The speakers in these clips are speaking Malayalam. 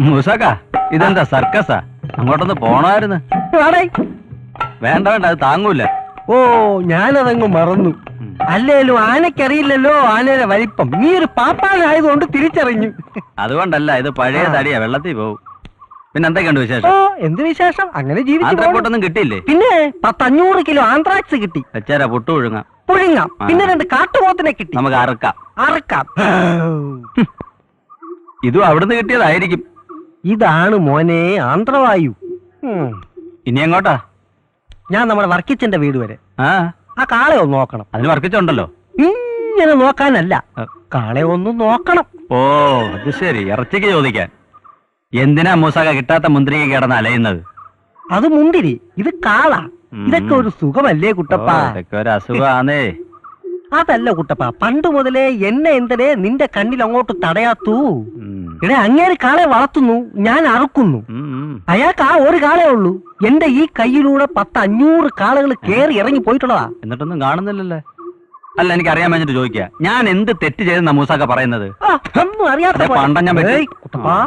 മൂസാക്ക, ഇതെന്താ സർക്കസാ? അങ്ങോട്ടൊന്ന് പോണായിരുന്നു. വേണ്ട വേണ്ട, അത് താങ്ങൂല. ഓ, ഞാനതങ്ങ് മറന്നു. അല്ലേലും ആനക്കറിയില്ലല്ലോ ആനയുടെ വലിപ്പം. നീ ഒരു പാപ്പാനായതുകൊണ്ട് തിരിച്ചറിഞ്ഞു. അതുകൊണ്ടല്ല, ഇത് പഴയ തടിയാ, വെള്ളത്തിൽ പോവും. പിന്നെ എന്തൊക്കെയുണ്ട് വിശേഷം? എന്ത് വിശേഷം? അങ്ങനെ ജീവിച്ചു. കിട്ടിയില്ലേ? പിന്നെ 500 കിലോ ആന്ത്രാക്സ് കിട്ടി. വെച്ചാരാ പുട്ടു പുഴുങ്ങാം. പിന്നെ 2 കാട്ടുപോത്തിനെ കിട്ടി. നമുക്ക് അറക്കാം. ഇതും അവിടുന്ന് കിട്ടിയതായിരിക്കും. ഇതാണ് മോനെ ആന്ധ്രവായു. ഇനി എങ്ങോട്ടാ? ഞാൻ നമ്മുടെ വർക്കിച്ചന്റെ വീട് വരെ. ആ കാളെ ഒന്ന് നോക്കണം. അതിന് വർക്കിച്ചുണ്ടല്ലോ. ഇങ്ങനെ നോക്കാനല്ല, കാളെ ഒന്ന് നോക്കണം. ഓ, അത് ശരി. ഇറച്ചിക്ക് ചോദിക്കാൻ. എന്തിനാ മൂസാക്ക കിട്ടാത്ത മുന്തിരിക്ക് കിടന്ന് അലയുന്നത്? അത് മുന്തിരി, ഇത് കാള. ഇതൊക്കെ ഒരു സുഖമല്ലേ കുട്ടപ്പ? ഇതൊക്കെ ഒരു അസുഖാന്നേ. അതല്ല കുട്ടപ്പ, പണ്ട് മുതലേ എന്നെ എന്തിനെ നിന്റെ കണ്ണിൽ അങ്ങോട്ട് തടയാത്തു? ഇവിടെ അങ്ങേര് കാളെ വളർത്തുന്നു, ഞാൻ അറുക്കുന്നു. അയാൾക്ക് ആ ഒരു കാളേ ഉള്ളൂ. എന്റെ ഈ കയ്യിലൂടെ 500 കാളകൾ കേറി ഇറങ്ങി പോയിട്ടുള്ളതാ. എന്നിട്ടൊന്നും കാണുന്നില്ലല്ലേ? അല്ല, എനിക്ക് അറിയാൻ വേണ്ടിട്ട് ചോദിക്കുക, ഞാൻ എന്ത് തെറ്റ് ചെയ്തെന്നാ മൂസാക്ക പറയുന്നത്? ഒന്നും അറിയാത്ത കുട്ടപ്പാ,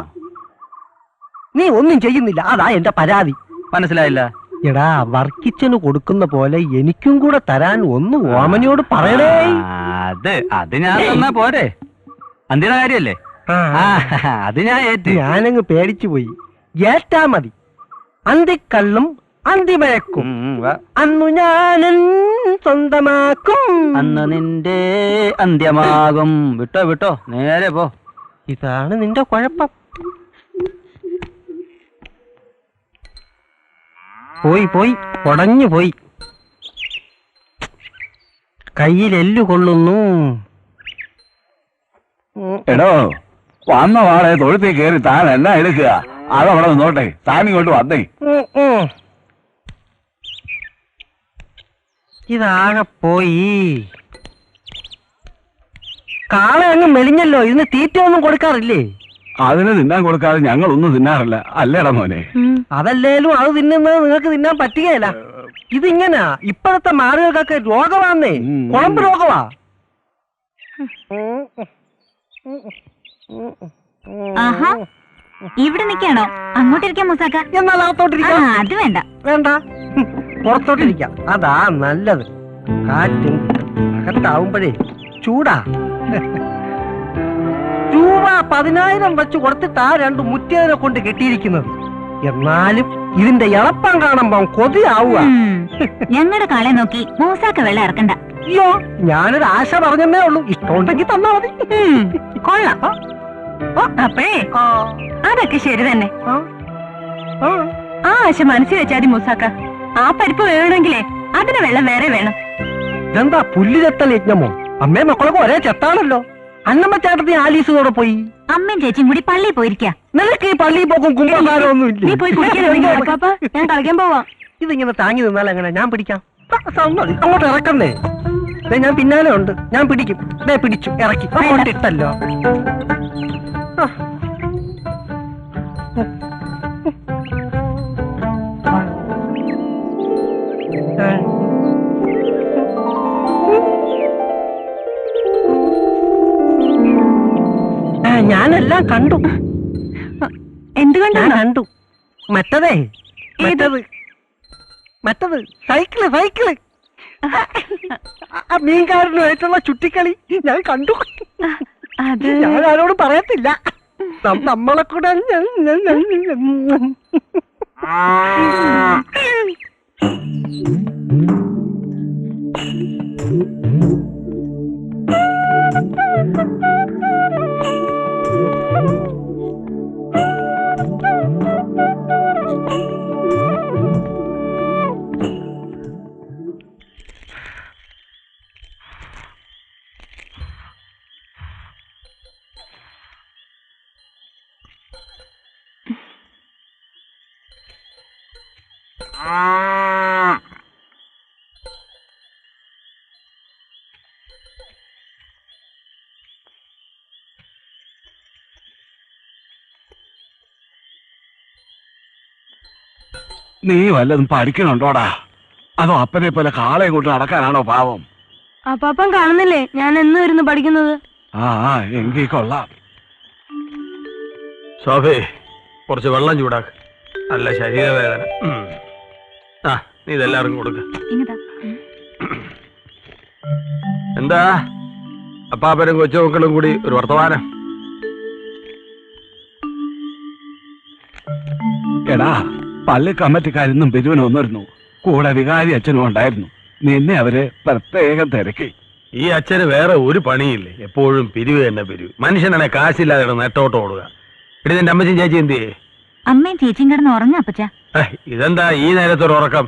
നീ ഒന്നും ചെയ്യുന്നില്ല, അതാ എന്റെ പരാതി. മനസ്സിലായില്ല? എടാ, വർക്കിച്ചന് കൊടുക്കുന്ന പോലെ എനിക്കും കൂടെ തരാൻ ഒന്ന് ഓമനയോട് പറയണേ. അത് ഞാൻ തന്നാ പോരെ? അന്തിന കാര്യല്ലേ? അത് ഞാൻ ഏറ്റ്. ഞാനങ്ങ് പേടിച്ചു പോയി. ഏറ്റാ മതി. അന്തിക്കള്ളും അന്തിമയക്കും അന്നു ഞാനൻ സ്വന്തമാക്കും, അന്ന് നിന്റെ അന്ത്യമാകും. വിട്ടോ നേരെ പോ. ഇതാണ് നിന്റെ കുഴപ്പം. പോയി ഉടഞ്ഞു പോയി. കയ്യിലെല്ലു കൊള്ളുന്നു. എടോ, വന്ന വാളെ തൊഴുത്തിൽ കയറി താൻ എല്ലാം എടുക്കുക. അതവിടെ നിന്നോട്ടെ, താൻ ഇങ്ങോട്ട് വന്നേ. ഇതാകെ പോയി. കാളെ അങ്ങ് മെലിഞ്ഞല്ലോ. ഇതിന് തീറ്റ ഒന്നും കൊടുക്കാറില്ലേ? അതിന് തിന്നാൻ കൊടുക്കാതെ ഞങ്ങളൊന്നും തിന്നാറില്ല, അല്ലേടാ മോനെ? അതല്ലേലും അത് തിന്നുന്നത് നിങ്ങൾക്ക് തിന്നാൻ പറ്റുകയില്ല. ഇതിങ്ങനാ ഇപ്പോഴത്തെ മാറുകൾക്കൊക്കെ രോഗമാന്നേ, കുഴമ്പ് രോഗമാ. ഇവിടെ നിൽക്കാണോ? അങ്ങോട്ടിരിക്കാം മൂസാക്ക. എന്നാൽ അകത്തോട്ടിരിക്കാം. അത് വേണ്ട. പുറത്തോട്ടിരിക്കാം, അതാ നല്ലത്. കാറ്റും അകത്താവുമ്പോഴേ ചൂടാ. രൂപ 10,000 വെച്ച് കൊടുത്തിട്ടാ 2 മുറ്റേനെ കൊണ്ട് കെട്ടിയിരിക്കുന്നത്. എന്നാലും ഇതിന്റെ ഇളപ്പം കാണുമ്പോ കൊതിയാവുക. ഞങ്ങളുടെ കാളെ നോക്കി മൂസാക്ക വെള്ളം ഇറക്കണ്ട. അയ്യോ, ഞാനൊരു ആശ പറഞ്ഞേ ഉള്ളൂ. ഇഷ്ടമുണ്ടെങ്കിൽ തന്നാ മതി. കൊള്ളാം. അപ്പഴേ അതൊക്കെ ശരി തന്നെ. ആ ആശ മനസ്സിൽ വെച്ചാതി മൂസാക്ക. ആ പരിപ്പ് വേണമെങ്കിലേ അതിന് വെള്ളം വേറെ വേണം. ഇതെന്താ പുല്ല് ചെത്തൽ യജ്ഞമോ? അമ്മയും മക്കളൊക്കെ ഒരേ ചെത്താണല്ലോ. അന്നമ്മ ചേട്ടത്തി ആലീസോടെ പോയി. അമ്മയും ചേച്ചിയും കൂടി പള്ളിയിൽ പോയിരിക്കാം. നിനക്ക് ഈ പള്ളിയിൽ പോക്കും കുമ്പകാരമൊന്നും ഇല്ല. ഞാൻ കളിക്കാൻ പോവാം. ഇതിങ്ങനെ താങ്ങി നിന്നാൽ എങ്ങനെ? ഞാൻ പിടിക്കാം. അങ്ങോട്ട് ഇറക്കണ്ടേ? ഞാൻ പിന്നാലെ ഉണ്ട്, ഞാൻ പിടിക്കും. പിടിച്ചു ഇറക്കി ഇട്ടല്ലോ. ഞാനെല്ലാം കണ്ടു. എന്ത് കണ്ടു? മറ്റത് സൈക്കിള് മീൻകാരനുമായിട്ടുള്ള ചുറ്റിക്കളി ഞാൻ കണ്ടു. ഞാൻ ആരോടും പറയത്തില്ല. നമ്മളെ കൂടെ നീ വല്ലതും പഠിക്കണുണ്ടോടാ? അതോ അപ്പനെ പോലെ കാളെ കൊണ്ട് നടക്കാനാണോ പാവം? അപ്പാപ്പൻ കാണുന്നില്ലേ ഞാൻ എന്നും ഇരുന്ന് പഠിക്കുന്നത്? എങ്കിൽ കൊള്ളാം. ശോഭേ, കുറച്ച് വെള്ളം ചൂടാക്ക്. നല്ല ശരീരവേദന. ആ നീ ഇതെല്ലാവർക്കും കൊടുക്ക. ഇങ്ങതാ. എന്താ അപ്പാപ്പനും കൊച്ചുമക്കളും കൂടി ഒരു വർത്തമാനം? എടാ, പള്ളി കമ്മിറ്റിക്കാരിന്നും പിരിവിന് വന്നിരുന്നു. കൂടെ വികാരി അച്ഛനും ഉണ്ടായിരുന്നു. നിന്നെ അവര് പ്രത്യേകം തിരക്കി. ഈ അച്ഛന് വേറെ ഒരു പണിയില്ലേ, എപ്പോഴും പിരിവ് തന്നെ പിരിവ്. മനുഷ്യനാണെ കാശില്ലാതെ നെട്ടോട്ട് ഓടുക. ഇടി നിന്റെ അമ്മച്ചും ചേച്ചി എന്ത് ചെയ്യേ? അമ്മയും ചേച്ചിയും കിടന്ന് ഉറങ്ങ അപ്പച്ച. ഇതെന്താ ഈ നേരത്തൊരു ഉറക്കം?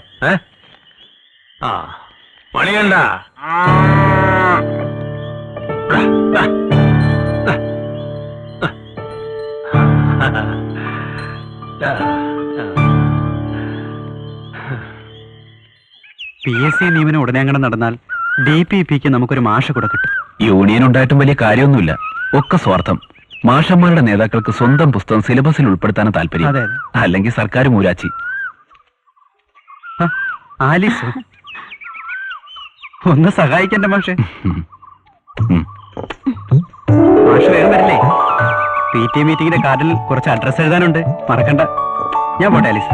ആ മണിയണ്ട. PSC നിയമനം ഉടനെ അങ്ങനെ നടന്നാൽ DPPക്ക് നമുക്കൊരു മാഷ കൂടെ കിട്ടും. യൂണിയൻ ഉണ്ടായിട്ടും വലിയ കാര്യമൊന്നുമില്ല. ഒക്കെ സ്വാർത്ഥം. മാഷന്മാരുടെ നേതാക്കൾക്ക് സ്വന്തം പുസ്തകം സിലബസിൽ ഉൾപ്പെടുത്താൻ താല്പര്യം. അതെ. അല്ലെങ്കിൽ സർക്കാർ മൂരാച്ചി. ആലീസ് ഒന്ന് സഹായിക്കണ്ട മാഷെ. മാഷ് വേഗം വരില്ലേ? PTA മീറ്റിംഗിന്റെ കാർഡിൽ കുറച്ച് അഡ്രസ് എഴുതാനുണ്ട്, മറക്കണ്ട. ഞാൻ പോട്ടെ ആലീസ്.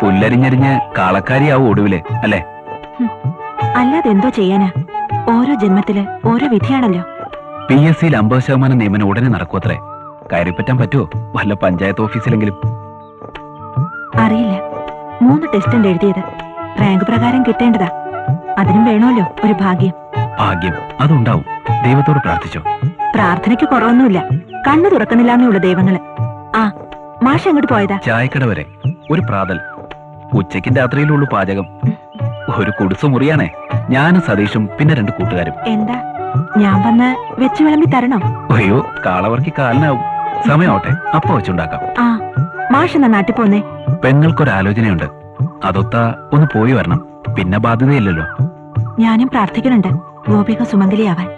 പുല്ലരിഞ്ഞരിഞ്ഞ് കാളക്കാരിയാവും ഒടുവില്, അല്ലേ? അല്ലാതെ എന്തോ ചെയ്യാനാ? ഓരോ ജന്മത്തില് ഓരോ വിധിയാണല്ലോ. PSCയിൽ 50% നിയമനം ഉടനെ നടക്കുമത്രേ. കയറിപ്പറ്റാൻ പറ്റുമോ വല്ല പഞ്ചായത്ത് ഓഫീസിലെങ്കിലും? അറിയില്ല. 3 ടെസ്റ്റ് എഴുതിയത്. റാങ്ക് പ്രകാരം കിട്ടേണ്ടതാ. അതിനും വേണമല്ലോ ഒരു ഭാഗ്യം. ഭാഗ്യം അതുണ്ടാവും. ദൈവത്തോട് പ്രാർത്ഥിച്ചോ? പ്രാർത്ഥനയ്ക്ക് കുറവൊന്നുമില്ല. കണ്ണു തുറക്കണില്ലാന്നുള്ള ദൈവങ്ങള്. ആ മാഷ് എങ്ങോട്ട് പോയതാ? ചായക്കട വരെ. ഒരു പ്രാതൽ. ഉച്ചയ്ക്കും രാത്രിയിലുള്ളൂ പാചകം. ഒരു കുടിസു മുറിയാണേ. ഞാനും സതീഷും പിന്നെ 2 കൂട്ടുകാരും. എന്താ ഞാൻ വന്ന് വെച്ച് വിളമ്പി തരണോ? അയ്യോ, കാളവർക്കി കാലിനാവും. സമയമാവട്ടെ, അപ്പൊ വെച്ചുണ്ടാക്കാം. ആ മാഷ് എന്നാ നാട്ടിൽ പോന്നേ? പെങ്ങൾക്കൊരാലോചനയുണ്ട്. അതൊത്താ ഒന്ന് പോയി വരണം. പിന്നെ ബാധ്യതയില്ലല്ലോ. ഞാനും പ്രാർത്ഥിക്കുന്നുണ്ട് ഗോപിക സുമംഗലിയാവാൻ.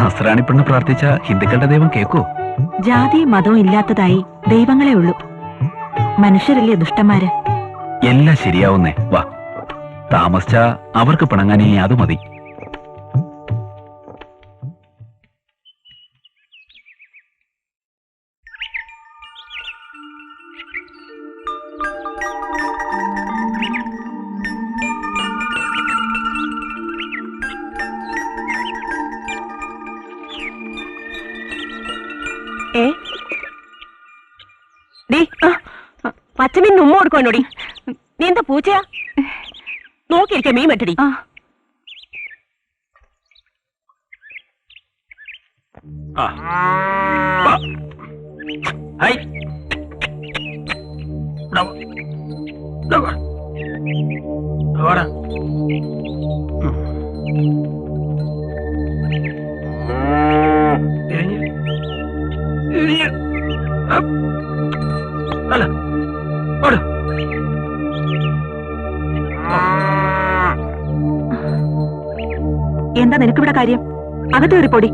നസ്രാണി പെണ്ണ് പ്രാർത്ഥിച്ച ഹിന്ദുക്കളുടെ ദൈവം കേക്കോ? ജാതിയും മതവും ഇല്ലാത്തതായി ദൈവങ്ങളെ ഉള്ളൂ. മനുഷ്യരല്ലേ ദുഷ്ടന്മാര്. എല്ലാം ശരിയാവുന്നേ. വാ, താമസിച്ച അവർക്ക് പിണങ്ങാൻ ഇനി അത് മതി. പച്ചമീൻ ഉമ്മ കൊടുക്കണോടി. നീ എന്താ പൂച്ചയാ? നോക്കിയിരിക്ക മീൻ പറ്റടി. എന്താ നിനക്കിവിടെ കാര്യം? അകത്ത് കയറി പൊടി.